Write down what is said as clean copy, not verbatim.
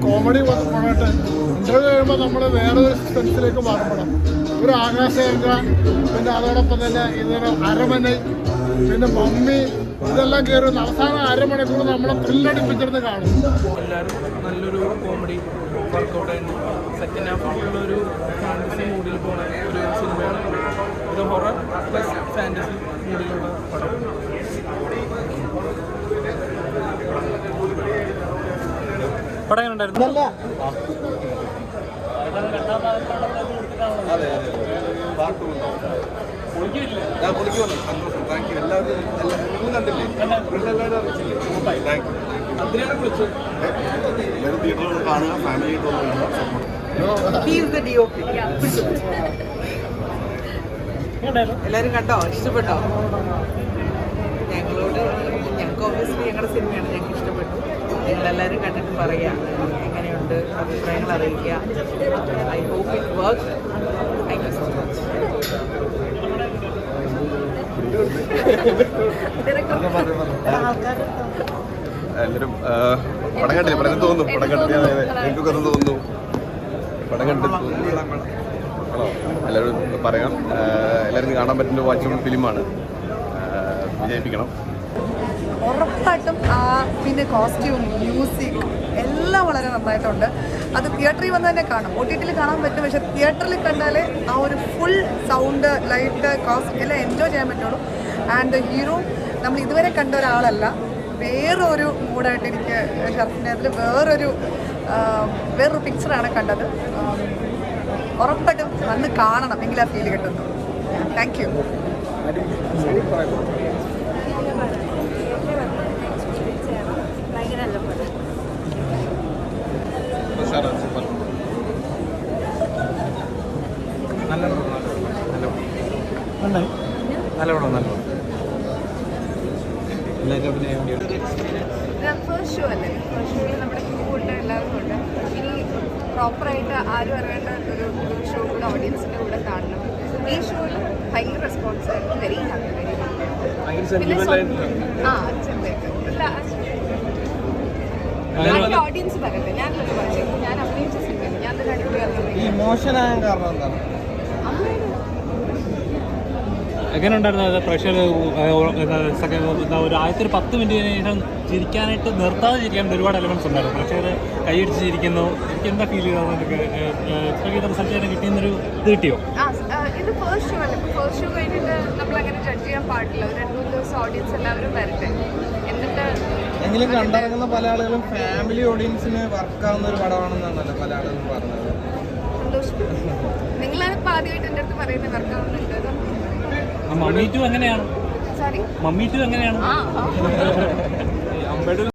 Comedy പോകട്ടെ, interview കഴിയുമ്പോൾ നമ്മൾ വേറൊരു സെൻസിലേക്ക് മാറപ്പെടാം. ഒരു ആകാശഗംഗ, പിന്നെ അതോടൊപ്പം തന്നെ ഇതൊരു അരമന, പിന്നെ മമ്മി, ഇതെല്ലാം കയറി അവസാനം അരമണിക്കൂർ നമ്മളെ ത്രില്ലടിപ്പിച്ചിരുന്ന് കാണും. എല്ലാവരും നല്ലൊരു കോമഡി വർക്കൗട്ടായിരുന്നു. സെക്കൻഡ് ഹാഫിലുള്ള ഒരു ഫാൻറ്റസി മൂഡിൽ പോണ ഒരു സിനിമയാണ്. ഒരു ഹൊറർ പ്ലസ് ഫാൻറ്റസി മൂഡിലുള്ള പടം. പടം ഉണ്ടായിരുന്നു. അതെ എല്ലാവരും കണ്ടോ? ഇഷ്ടപ്പെട്ടോ? ഞങ്ങൾക്ക് ഓബിയസ്ലി ഞങ്ങളുടെ സിനിമയാണ്, ഞങ്ങൾക്ക് ഇഷ്ടപ്പെട്ടു. നിങ്ങളെല്ലാവരും കണ്ടിട്ട് പറയുക എങ്ങനെയുണ്ട്, അഭിപ്രായങ്ങൾ അറിയിക്കുക. I hope it work. Thank you so much. എല്ലാവരും പടം കണ്ടില്ല, പടം തോന്നുന്നു, പടം കണ്ടിട്ട് എനിക്കൊക്കെ തോന്നുന്നു, പടം കണ്ടിട്ട് ആണോ? എല്ലാവരും പറയാം, എല്ലാവരും കാണാൻ പറ്റുന്ന വാച്ചബിൾ ഫിലിമാണ്, വിജയിപ്പിക്കണം. ഉറപ്പായിട്ടും പിന്നെ കോസ്റ്റ്യൂം, മ്യൂസിക് എല്ലാം വളരെ നന്നായിട്ടുണ്ട്. അത് തിയേറ്ററിൽ വന്ന് തന്നെ കാണും. OTT കാണാൻ പറ്റും, പക്ഷെ തിയേറ്ററിൽ കണ്ടാൽ ആ ഒരു ഫുൾ സൗണ്ട്, ലൈറ്റ്, കോസ്റ്റ് എല്ലാം എൻജോയ് ചെയ്യാൻ പറ്റുള്ളൂ. ആൻഡ് ഹീറോ നമ്മൾ ഇതുവരെ കണ്ട ഒരാളല്ല, വേറൊരു മൂഡായിട്ട് എനിക്ക് ഷർഫിനെ അതിൽ വേറൊരു പിക്ചറാണ് കണ്ടത്. ഉറപ്പായിട്ടും വന്ന് കാണണം, എങ്കിലും ആ ഫീൽ കിട്ടുന്നു. Thank you. ഫസ്റ്റ് ഷോ അല്ലേ, ഫസ്റ്റ് ഷോയിൽ നമ്മുടെ ക്രൂ ഉണ്ട്, എല്ലാവരും ഉണ്ട്. ഇനി പ്രോപ്പറായിട്ട് ആരും അറിയേണ്ട ഒരു ഷോ കൂടെ ഓഡിയൻസിൻ്റെ കൂടെ കാണണം. ഈ ഷോയിൽ ഭയങ്കര റെസ്പോൺസ് ആയിരുന്നു. Very happy, very happy. Audience പറയട്ടെ, ഞാനൊക്കെ പറഞ്ഞു, ഞാൻ അഭിനയിച്ച സിനിമ ഞാൻ തന്നെ അടിപൊളിയായിരുന്നു. എങ്ങനെ ഉണ്ടായിരുന്നു പ്രഷർ? ഒരു ആദ്യത്തെ 10 മിനിറ്റിന് ശേഷം ചിരിക്കാനായിട്ട് നിർത്താതെ ചിരിക്കാൻ ഒരുപാട് എലമെന്റ്സ് ഉണ്ടായിരുന്നു. പ്രഷർ കൈയടിച്ച് ചിരിക്കുന്നു. എനിക്ക് എന്താ ഫീൽ ചെയ്ത റിസൾട്ട് തന്നെ കിട്ടിയെന്നൊരു ഇത് കിട്ടിയോ? ഇത് ഫസ്റ്റ് ഷോ അല്ലേ, ഫസ്റ്റ് ഷോ കഴിഞ്ഞിട്ട് നമ്മൾ അങ്ങനെ ജഡ്ജ് ചെയ്യാൻ പാടില്ല. ഒരു 2-3 ദിവസം ഓഡിയൻസ് എല്ലാവരും വരട്ടെ, എന്നിട്ട് എങ്കിലും കണ്ടിറങ്ങുന്ന പല ആളുകളും ഫാമിലി ഓഡിയൻസിന് വർക്കാവുന്ന ഒരു പടമാണെന്നാണല്ലോ പല ആളുകളും പറഞ്ഞത്. സന്തോഷം. നിങ്ങളാണിപ്പോൾ ആദ്യമായിട്ട് എൻ്റെ അടുത്ത് പറയുന്നത് വർക്കാവുന്നുണ്ട്. മമ്മി ടു എങ്ങനെയാണ്? സോറി, മമ്മി ടു എങ്ങനെയാണ്?